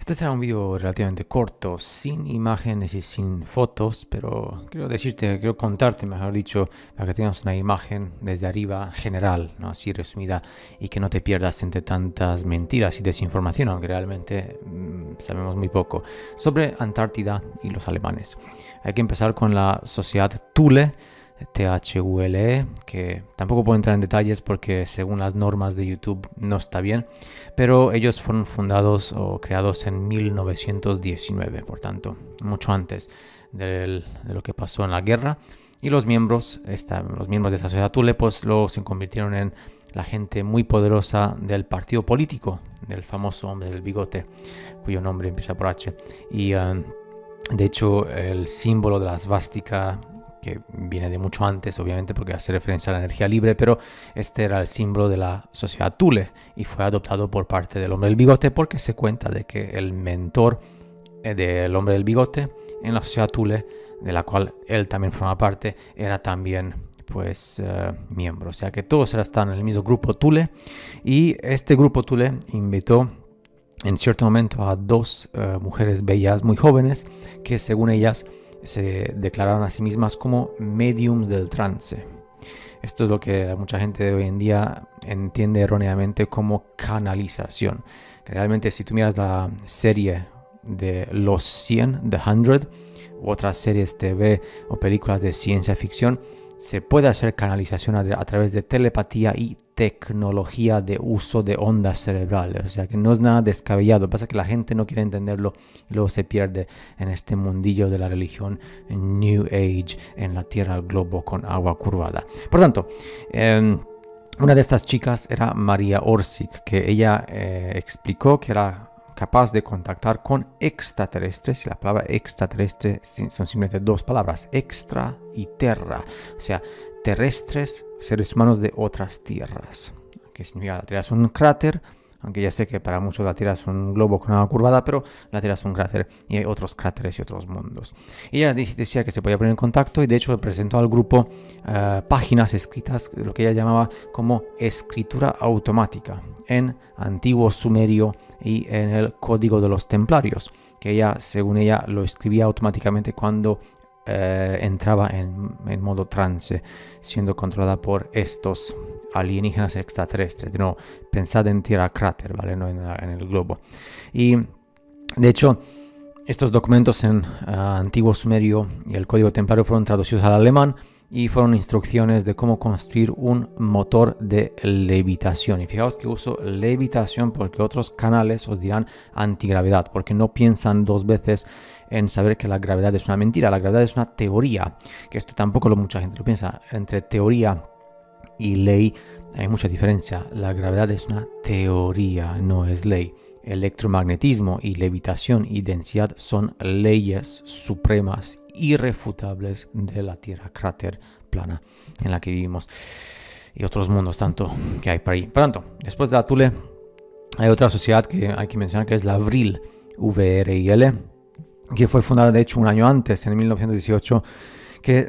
Este será un vídeo relativamente corto, sin imágenes y sin fotos, pero quiero contarte, mejor dicho, para que tengas una imagen desde arriba general, ¿no? Así resumida, y que no te pierdas entre tantas mentiras y desinformación, aunque realmente sabemos muy poco, sobre Antártida y los alemanes. Hay que empezar con la sociedad Thule, THULE, que tampoco puedo entrar en detalles porque según las normas de YouTube no está bien, pero ellos fueron fundados o creados en 1919, por tanto, mucho antes de lo que pasó en la guerra. Y los miembros de esta sociedad Thule, pues luego se convirtieron en la gente muy poderosa del partido político, del famoso hombre del bigote, cuyo nombre empieza por H. Y de hecho, el símbolo de la svástica, que viene de mucho antes, obviamente, porque hace referencia a la energía libre, pero este era el símbolo de la sociedad Thule y fue adoptado por parte del hombre del bigote porque se cuenta de que el mentor del hombre del bigote en la sociedad Thule, de la cual él también forma parte, era también miembro. O sea que todos estaban en el mismo grupo Thule, y este grupo Thule invitó en cierto momento a dos mujeres bellas muy jóvenes que, según ellas, se declararon a sí mismas como mediums del trance. Esto es lo que mucha gente de hoy en día entiende erróneamente como canalización. Realmente, si tú miras la serie de Los 100, The 100, u otras series TV o películas de ciencia ficción, se puede hacer canalización a través de telepatía y tecnología de uso de ondas cerebrales. O sea que no es nada descabellado. Lo que pasa es que la gente no quiere entenderlo y luego se pierde en este mundillo de la religión New Age, en la Tierra al globo con agua curvada. Por tanto, una de estas chicas era María Orsic, que ella explicó que era capaz de contactar con extraterrestres, y la palabra extraterrestre son simplemente dos palabras, extra y terra, o sea, terrestres, seres humanos de otras tierras. ¿Qué significa? La Tierra es un cráter, aunque ya sé que para muchos la Tierra es un globo con agua curvada, pero la Tierra es un cráter y hay otros cráteres y otros mundos. Y ella decía que se podía poner en contacto, y de hecho presentó al grupo páginas escritas, lo que ella llamaba como escritura automática, en antiguo sumerio y en el código de los templarios, que ella, según ella, lo escribía automáticamente cuando entraba en modo trance, siendo controlada por estos alienígenas extraterrestres. De nuevo, pensad en Tierra cráter, ¿vale? No en el globo. Y de hecho, estos documentos en antiguo sumerio y el código templario fueron traducidos al alemán y fueron instrucciones de cómo construir un motor de levitación. Y fijaos que uso levitación porque otros canales os dirán antigravedad, porque no piensan dos veces en saber que la gravedad es una mentira. La gravedad es una teoría, que esto tampoco mucha gente lo piensa. Entre teoría y ley hay mucha diferencia. La gravedad es una teoría, no es ley. Electromagnetismo y levitación y densidad son leyes supremas, irrefutables de la Tierra cráter plana en la que vivimos y otros mundos tanto que hay por ahí. Por tanto, después de la Thule hay otra sociedad que hay que mencionar, que es la Vril, VRIL, que fue fundada de hecho un año antes, en 1918, que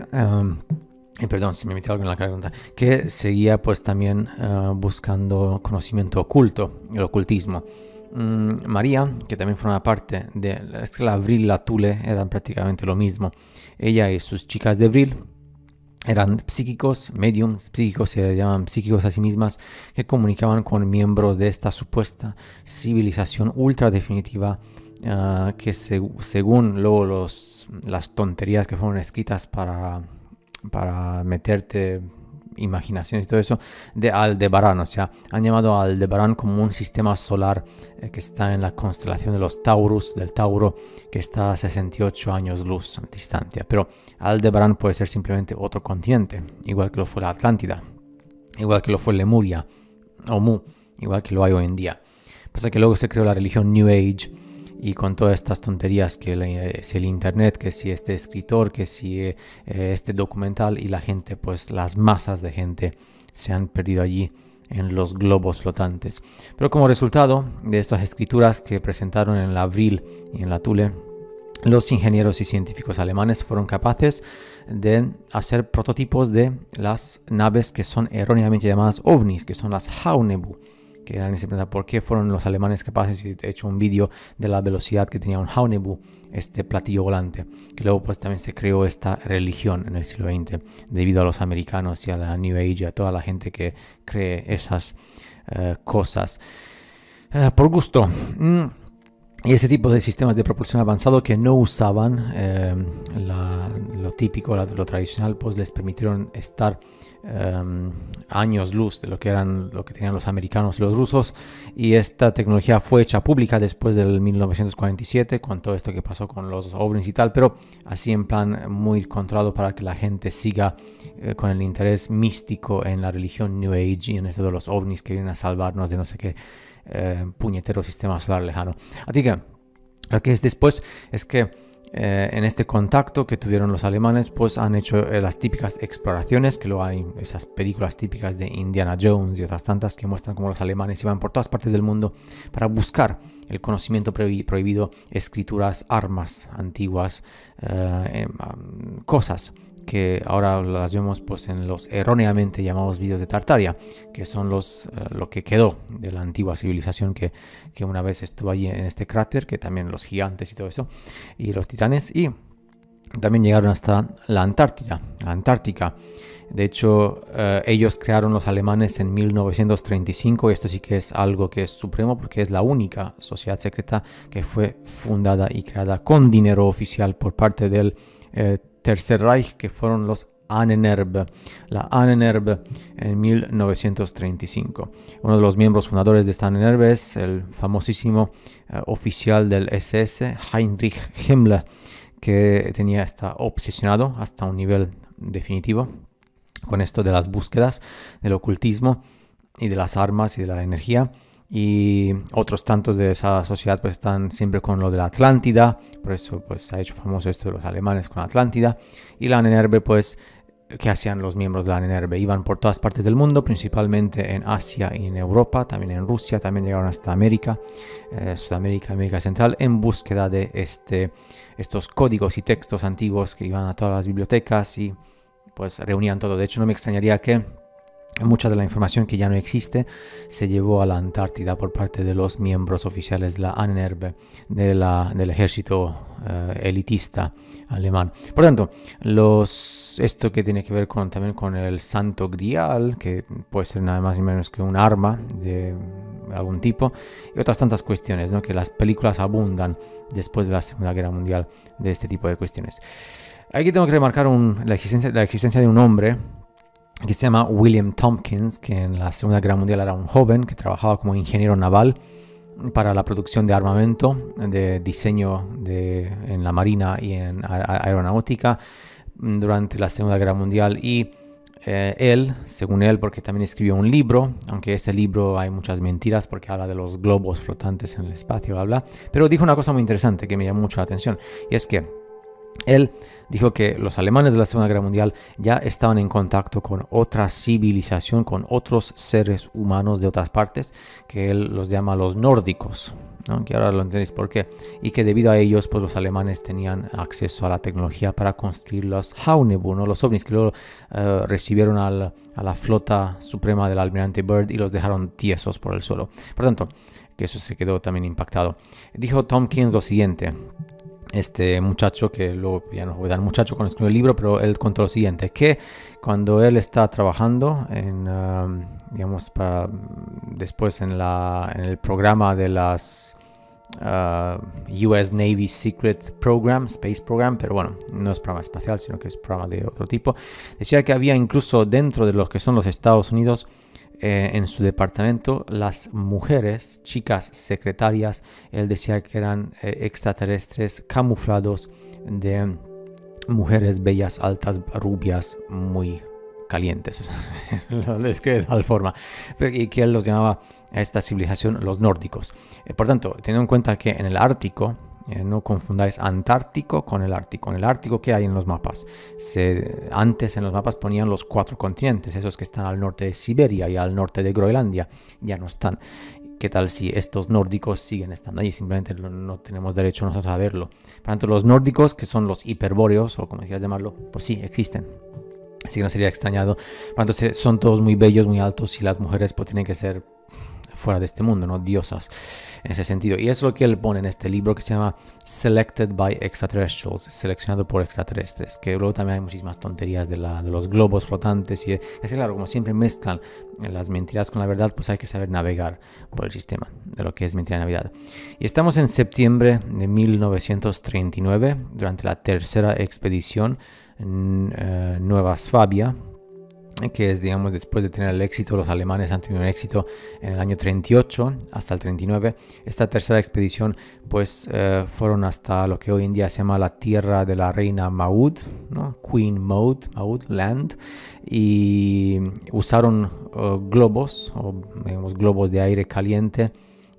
perdón si me metí algo en la pregunta, que seguía pues también buscando conocimiento oculto, el ocultismo. María, que también forma parte de la Vril y la Thule, eran prácticamente lo mismo. Ella y sus chicas de Vril eran psíquicos, mediums psíquicos, se llaman psíquicos a sí mismas, que comunicaban con miembros de esta supuesta civilización ultra definitiva, que según luego las tonterías que fueron escritas para meterte imaginaciones y todo eso, de Aldebarán. O sea, han llamado a Aldebarán como un sistema solar que está en la constelación de los Taurus, del Tauro, que está a 68 años luz distancia. Pero Aldebarán puede ser simplemente otro continente, igual que lo fue la Atlántida, igual que lo fue Lemuria o Mu, igual que lo hay hoy en día. Pasa que luego se creó la religión New Age, y con todas estas tonterías, que si el internet, que si este escritor, que si este documental, y la gente, pues las masas de gente se han perdido allí en los globos flotantes. Pero como resultado de estas escrituras que presentaron en la Vril y en la Thule, los ingenieros y científicos alemanes fueron capaces de hacer prototipos de las naves que son erróneamente llamadas ovnis, que son las Haunebu. que alguien se pregunta por qué fueron los alemanes capaces, y he hecho un vídeo de la velocidad que tenía un Haunebu, este platillo volante, que luego pues también se creó esta religión en el siglo XX debido a los americanos y a la New Age y a toda la gente que cree esas cosas por gusto. Y este tipo de sistemas de propulsión avanzado que no usaban lo típico, lo tradicional, pues les permitieron estar años luz de lo que tenían los americanos y los rusos. Y esta tecnología fue hecha pública después del 1947, con todo esto que pasó con los ovnis y tal, pero así en plan muy controlado para que la gente siga con el interés místico en la religión New Age y en esto de los ovnis que vienen a salvarnos de no sé qué puñetero sistema solar lejano. Así que lo que es después es que en este contacto que tuvieron los alemanes, pues han hecho las típicas exploraciones, que luego hay esas películas típicas de Indiana Jones y otras tantas que muestran cómo los alemanes iban por todas partes del mundo para buscar el conocimiento prohibido, escrituras, armas antiguas, cosas que ahora las vemos pues en los erróneamente llamados vídeos de Tartaria, que son lo que quedó de la antigua civilización que una vez estuvo allí en este cráter, que también los gigantes y todo eso, y los titanes, y también llegaron hasta la Antártica. De hecho, ellos crearon los alemanes en 1935, y esto sí que es algo que es supremo porque es la única sociedad secreta que fue fundada y creada con dinero oficial por parte del Tercer Reich, que fueron los Ahnenerbe, la Ahnenerbe en 1935. Uno de los miembros fundadores de esta Ahnenerbe es el famosísimo oficial del SS, Heinrich Himmler, que está obsesionado hasta un nivel definitivo con esto de las búsquedas, del ocultismo y de las armas y de la energía. Y otros tantos de esa sociedad pues están siempre con lo de la Atlántida, por eso pues se ha hecho famoso esto de los alemanes con Atlántida. Y la Ahnenerbe, pues, ¿qué hacían los miembros de la Ahnenerbe? Iban por todas partes del mundo, principalmente en Asia y en Europa, también en Rusia, también llegaron hasta América, Sudamérica, América Central, en búsqueda de estos códigos y textos antiguos que iban a todas las bibliotecas y pues reunían todo. De hecho, no me extrañaría que mucha de la información que ya no existe se llevó a la Antártida por parte de los miembros oficiales de la Ahnenerbe, del ejército elitista alemán. Por tanto, esto que tiene que ver también con el Santo Grial, que puede ser nada más ni menos que un arma de algún tipo, y otras tantas cuestiones, ¿no? Que las películas abundan después de la Segunda Guerra Mundial de este tipo de cuestiones. Aquí tengo que remarcar la existencia de un hombre que se llama William Tompkins, que en la Segunda Guerra Mundial era un joven que trabajaba como ingeniero naval para la producción de armamento, de diseño en la marina y en aeronáutica durante la Segunda Guerra Mundial. Y él, según él, porque también escribió un libro, aunque ese libro hay muchas mentiras porque habla de los globos flotantes en el espacio, bla, bla, pero dijo una cosa muy interesante que me llamó mucho la atención, y es que él dijo que los alemanes de la Segunda Guerra Mundial ya estaban en contacto con otra civilización, con otros seres humanos de otras partes, que él los llama los nórdicos, ¿no? Que ahora lo entendéis por qué. Y que debido a ellos, pues los alemanes tenían acceso a la tecnología para construir los Haunebu, ¿no? Los ovnis que luego recibieron a la flota suprema del almirante Byrd y los dejaron tiesos por el suelo. Por tanto, que eso se quedó también impactado. Dijo Tompkins lo siguiente. Este muchacho, que luego ya no voy a dar muchacho cuando escribió el libro, pero él contó lo siguiente, que cuando él está trabajando después en el programa de las US Navy Secret Program, Space Program, pero bueno, no es programa espacial, sino que es programa de otro tipo, decía que había incluso dentro de los que son los Estados Unidos, en su departamento, las mujeres, chicas secretarias, él decía que eran extraterrestres camuflados de mujeres bellas, altas, rubias, muy calientes. Lo describe de tal forma. Y que él los llamaba a esta civilización los nórdicos. Por tanto, teniendo en cuenta que en el Ártico, no confundáis Antártico con el Ártico. En el Ártico, ¿qué hay en los mapas? Antes en los mapas ponían los 4 continentes, esos que están al norte de Siberia y al norte de Groenlandia, ya no están. ¿Qué tal si estos nórdicos siguen estando allí? Simplemente no tenemos derecho nosotros a verlo. Por tanto, los nórdicos, que son los hiperbóreos, o como quieras llamarlo, pues sí, existen. Así que no sería extrañado. Por tanto, son todos muy bellos, muy altos, y las mujeres pues tienen que ser fuera de este mundo, ¿no? Diosas en ese sentido. Y es lo que él pone en este libro que se llama Selected by Extraterrestrials, seleccionado por extraterrestres, que luego también hay muchísimas tonterías de los globos flotantes. Y es claro, como siempre mezclan las mentiras con la verdad, pues hay que saber navegar por el sistema de lo que es mentira y Navidad. Y estamos en septiembre de 1939, durante la tercera expedición Nueva Swabia, que es, digamos, después de tener el éxito, los alemanes han tenido un éxito en el año 38 hasta el 39. Esta tercera expedición, pues, fueron hasta lo que hoy en día se llama la tierra de la reina Maud, ¿no? Queen Maud Land, y usaron globos, o digamos, globos de aire caliente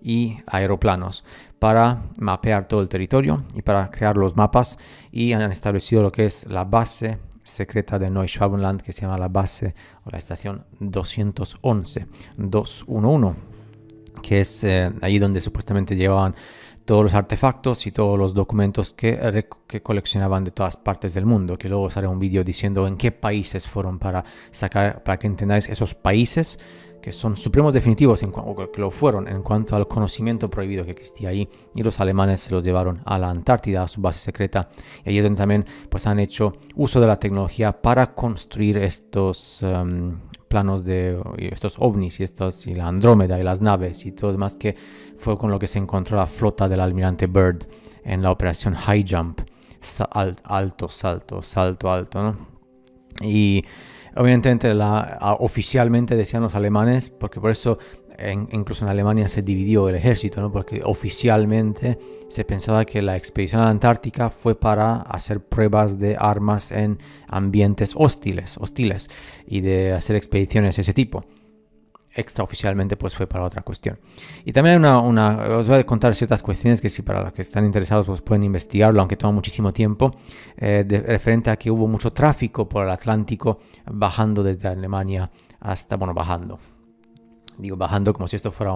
y aeroplanos para mapear todo el territorio y para crear los mapas, y han establecido lo que es la base secreta de Neuschwabenland, que se llama la base o la estación 211, que es allí donde supuestamente llevaban todos los artefactos y todos los documentos que coleccionaban de todas partes del mundo, que luego os haré un vídeo diciendo en qué países fueron para que entendáis esos países que son supremos definitivos, que lo fueron en cuanto al conocimiento prohibido que existía ahí, y los alemanes se los llevaron a la Antártida, a su base secreta, y allí es donde también pues, han hecho uso de la tecnología para construir estos planos de estos ovnis y la Andrómeda y las naves y todo demás, que fue con lo que se encontró la flota del almirante Byrd en la operación High Jump, salto alto, ¿no? Y obviamente oficialmente decían los alemanes, porque por eso incluso en Alemania se dividió el ejército, ¿no? Porque oficialmente se pensaba que la expedición a la Antártica fue para hacer pruebas de armas en ambientes hostiles y de hacer expediciones de ese tipo. Extraoficialmente pues fue para otra cuestión. Y también os voy a contar ciertas cuestiones que si para los que están interesados pues pueden investigarlo, aunque toma muchísimo tiempo, referente a que hubo mucho tráfico por el Atlántico bajando desde Alemania hasta, digo bajando como si esto fuera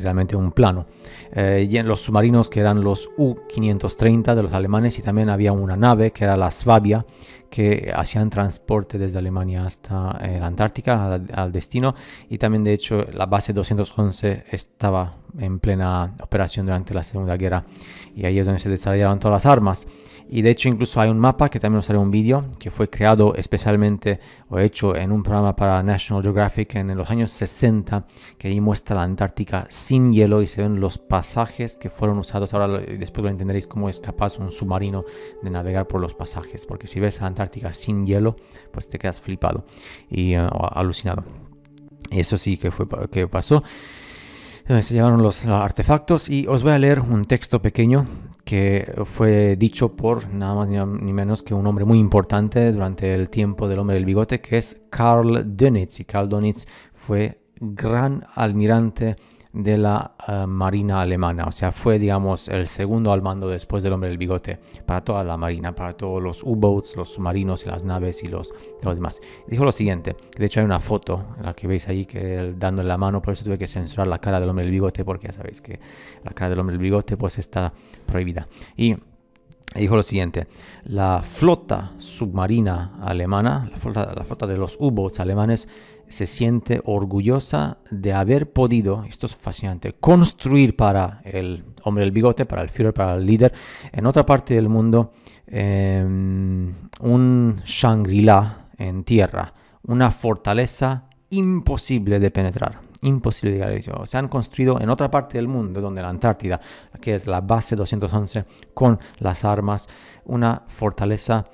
realmente un plano. Y en los submarinos, que eran los U-530 de los alemanes, y también había una nave que era la Swabia, que hacían transporte desde Alemania hasta la Antártica, al destino. Y también, de hecho, la base 211 estaba en plena operación durante la Segunda Guerra, y ahí es donde se desarrollaron todas las armas. Y de hecho incluso hay un mapa, que también os haré un vídeo, que fue creado especialmente o hecho en un programa para National Geographic en los años 60, que ahí muestra la Antártica sin hielo y se ven los pasajes que fueron usados. Ahora después lo entenderéis cómo es capaz un submarino de navegar por los pasajes, porque si ves la Antártica sin hielo, pues te quedas flipado y alucinado. Y eso sí que pasó. Se llevaron los artefactos, y os voy a leer un texto pequeño que fue dicho por nada más ni menos que un hombre muy importante durante el tiempo del hombre del bigote, que es Karl Dönitz. Y Karl Dönitz fue gran almirante de la marina alemana, o sea, fue, digamos, el segundo al mando después del hombre del bigote para toda la marina, para todos los U-boats, los submarinos y las naves y los demás. Dijo lo siguiente, de hecho hay una foto en la que veis ahí que él dándole la mano, por eso tuve que censurar la cara del hombre del bigote, porque ya sabéis que la cara del hombre del bigote pues está prohibida. Y dijo lo siguiente: la flota submarina alemana, la flota de los U-boats alemanes, se siente orgullosa de haber podido, esto es fascinante, construir para el hombre del bigote, para el Führer, para el líder, en otra parte del mundo, un Shangri-La en tierra, una fortaleza imposible de penetrar. Imposible de llegar. Se han construido en otra parte del mundo, donde la Antártida, que es la base 211, con las armas, una fortaleza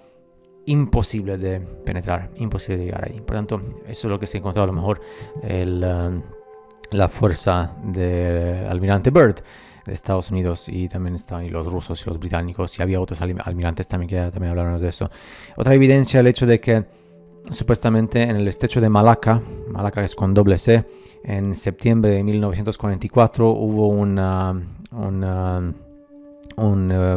imposible de penetrar, imposible de llegar ahí. Por tanto, eso es lo que se encontró a lo mejor la fuerza del almirante Byrd de Estados Unidos, y también estaban y los rusos y los británicos, y había otros almirantes también que también hablaron de eso. Otra evidencia, el hecho de que supuestamente en el estrecho de Malaca es con doble C, en septiembre de 1944 hubo un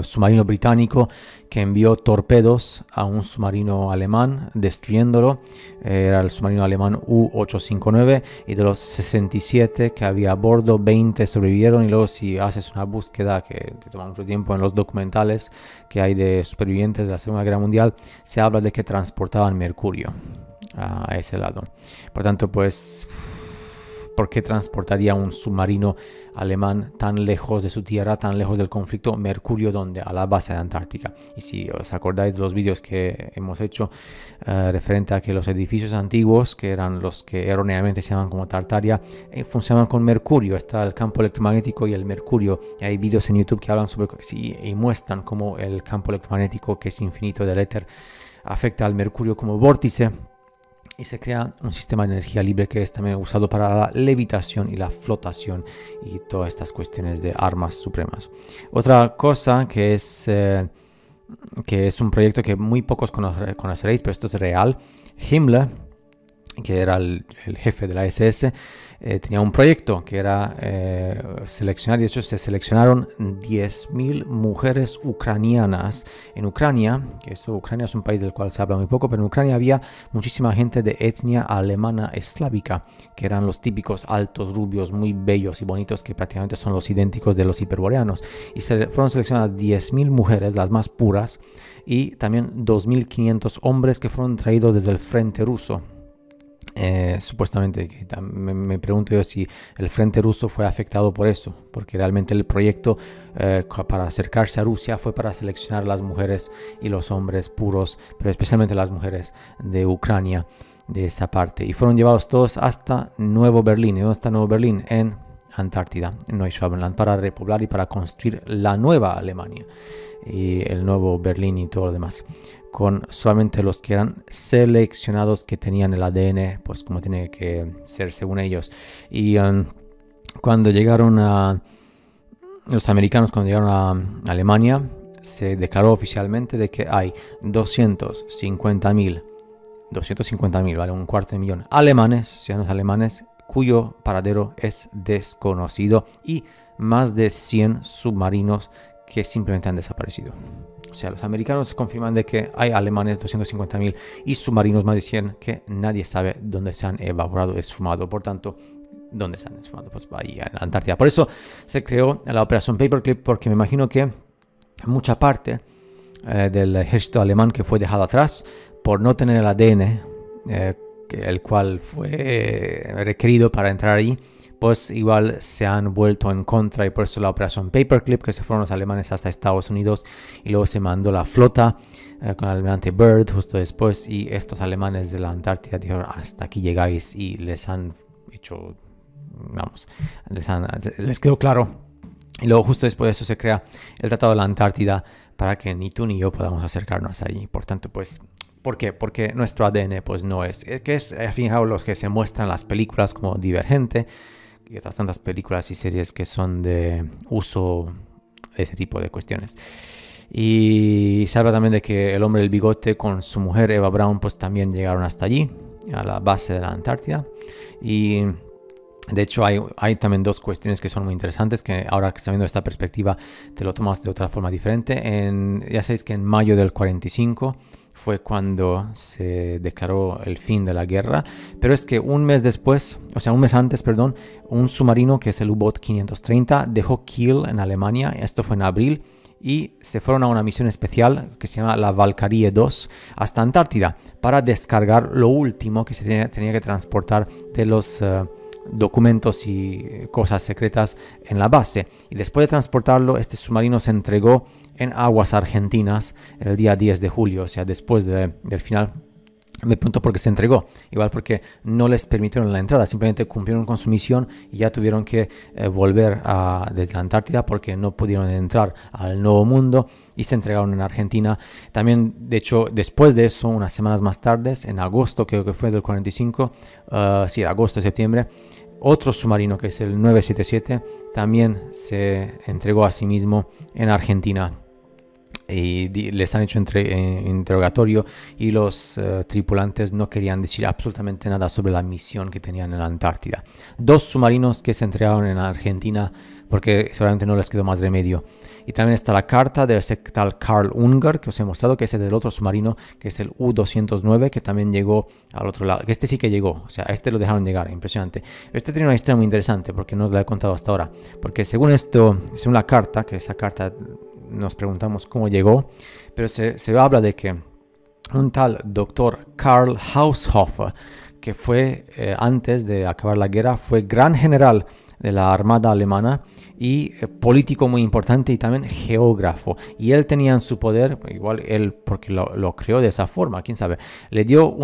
submarino británico que envió torpedos a un submarino alemán, destruyéndolo. Era el submarino alemán U-859, y de los 67 que había a bordo, 20 sobrevivieron. Y luego, si haces una búsqueda que te toma mucho tiempo en los documentales que hay de supervivientes de la Segunda Guerra Mundial, se habla de que transportaban mercurio a ese lado. Por tanto, pues por qué transportaría un submarino alemán tan lejos de su tierra, tan lejos del conflicto, mercurio, ¿dónde? A la base de Antártica. Y si os acordáis de los vídeos que hemos hecho referente a que los edificios antiguos, que eran los que erróneamente se llaman como Tartaria, funcionaban con mercurio. Está el campo electromagnético y el mercurio. Y hay vídeos en YouTube que hablan sobre y muestran cómo el campo electromagnético, que es infinito del éter, afecta al mercurio como vórtice y se crea un sistema de energía libre que es también usado para la levitación y la flotación y todas estas cuestiones de armas supremas. Otra cosa que es un proyecto que muy pocos conoceréis, pero esto es real. Himmler, que era el jefe de la SS, tenía un proyecto que era seleccionar, y de hecho se seleccionaron 10.000 mujeres ucranianas en Ucrania, que Ucrania es un país del cual se habla muy poco, pero en Ucrania había muchísima gente de etnia alemana eslávica, que eran los típicos altos, rubios, muy bellos y bonitos, que prácticamente son los idénticos de los hiperboreanos, y fueron seleccionadas 10.000 mujeres, las más puras, y también 2.500 hombres que fueron traídos desde el frente ruso. Supuestamente, me pregunto yo si el frente ruso fue afectado por eso, porque realmente el proyecto para acercarse a Rusia fue para seleccionar las mujeres y los hombres puros, pero especialmente las mujeres de Ucrania, de esa parte, y fueron llevados todos hasta Nuevo Berlín. ¿Y dónde está Nuevo Berlín? En Antártida, en Neuschwabenland, para repoblar y para construir la nueva Alemania y el nuevo Berlín y todo lo demás, con solamente los que eran seleccionados, que tenían el ADN pues como tiene que ser según ellos. Y cuando llegaron los americanos, cuando llegaron a Alemania, se declaró oficialmente de que hay 250.000, ¿vale? Un cuarto de millón alemanes, ciudadanos alemanes, cuyo paradero es desconocido, y más de 100 submarinos que simplemente han desaparecido. O sea, los americanos confirman de que hay alemanes 250.000 y submarinos más de 100 que nadie sabe dónde se han evaporado, esfumado. Por tanto, ¿dónde se han esfumado? Pues ahí en la Antártida. Por eso se creó la operación Paperclip, porque me imagino que mucha parte del ejército alemán que fue dejado atrás por no tener el ADN, el cual fue requerido para entrar ahí, pues igual se han vuelto en contra, y por eso la operación Paperclip, que se fueron los alemanes hasta Estados Unidos, y luego se mandó la flota con el almirante Byrd justo después, y estos alemanes de la Antártida dijeron hasta aquí llegáis, y les han hecho, vamos, les quedó claro. Y luego justo después de eso se crea el Tratado de la Antártida para que ni tú ni yo podamos acercarnos allí. Por tanto, pues, ¿por qué? Porque nuestro ADN pues no es, que es al fin y al cabo los que se muestran en las películas como Divergente y otras tantas películas y series que son de uso de ese tipo de cuestiones. Y se habla también de que el hombre del bigote con su mujer Eva Braun pues también llegaron hasta allí, a la base de la Antártida. Y de hecho hay también dos cuestiones que son muy interesantes, que ahora que está viendo esta perspectiva te lo tomas de otra forma diferente. Ya sabéis que en mayo del 45 fue cuando se declaró el fin de la guerra, pero es que un mes antes, un submarino que es el U-Boot 530 dejó Kiel en Alemania, esto fue en abril, y se fueron a una misión especial que se llama la Valkyrie 2 hasta Antártida para descargar lo último que se tenía que transportar de los documentos y cosas secretas en la base. Y después de transportarlo, este submarino se entregó en aguas argentinas el día 10 de julio, o sea, después del final. Me pregunto por qué se entregó. Igual porque no les permitieron la entrada, simplemente cumplieron con su misión y ya tuvieron que volver desde la Antártida porque no pudieron entrar al Nuevo Mundo, y se entregaron en Argentina. También, de hecho, después de eso, unas semanas más tarde, en agosto, creo que fue del 45, agosto, septiembre, otro submarino que es el 977 también se entregó a sí mismo en Argentina. Y les han hecho interrogatorio, y los tripulantes no querían decir absolutamente nada sobre la misión que tenían en la Antártida. Dos submarinos que se entregaron en Argentina porque seguramente no les quedó más remedio. Y también está la carta del tal Karl Unger que os he mostrado, que es el del otro submarino, que es el U-209, que también llegó al otro lado. Que este sí que llegó, o sea, este lo dejaron llegar, impresionante. Este tiene una historia muy interesante porque no os la he contado hasta ahora. Porque según la carta, que esa carta nos preguntamos cómo llegó, pero se habla de que un tal doctor Karl Haushofer, que fue, antes de acabar la guerra, fue gran general de la Armada alemana y político muy importante y también geógrafo. Y él tenía en su poder, igual él porque lo creó de esa forma, quién sabe, le dio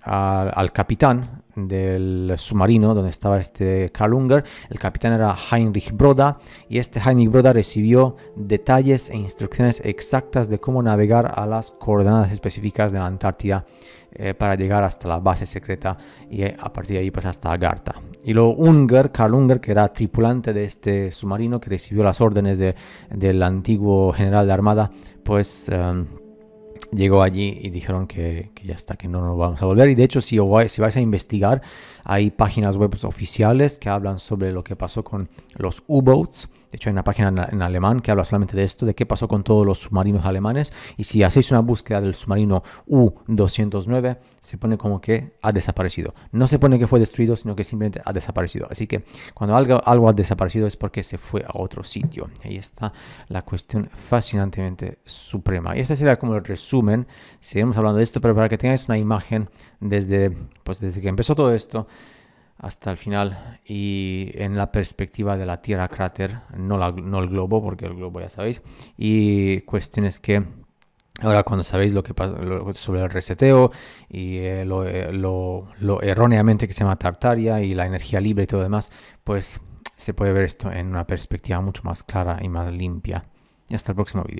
al capitán del submarino donde estaba este Karl Unger. El capitán era Heinrich Broda, y este Heinrich Broda recibió detalles e instrucciones exactas de cómo navegar a las coordenadas específicas de la Antártida para llegar hasta la base secreta y a partir de ahí pues hasta Agartha. Y luego Karl Unger, que era tripulante de este submarino, que recibió las órdenes del antiguo general de Armada, pues llegó allí y dijeron que ya está, que no nos vamos a volver. Y de hecho, si vais a investigar, hay páginas web oficiales que hablan sobre lo que pasó con los U-Boats. De hecho, hay una página en alemán que habla solamente de esto, de qué pasó con todos los submarinos alemanes. Y si hacéis una búsqueda del submarino U-209, se pone como que ha desaparecido. No se pone que fue destruido, sino que simplemente ha desaparecido. Así que cuando algo ha desaparecido es porque se fue a otro sitio. Ahí está la cuestión fascinantemente suprema. Y este sería como el resumen. Seguiremos hablando de esto, pero para que tengáis una imagen desde que empezó todo esto hasta el final, y en la perspectiva de la Tierra cráter, no el globo, porque el globo ya sabéis, y cuestiones que ahora cuando sabéis lo que pasa sobre el reseteo y lo erróneamente que se llama Tartaria y la energía libre y todo lo demás, pues se puede ver esto en una perspectiva mucho más clara y más limpia. Y hasta el próximo vídeo.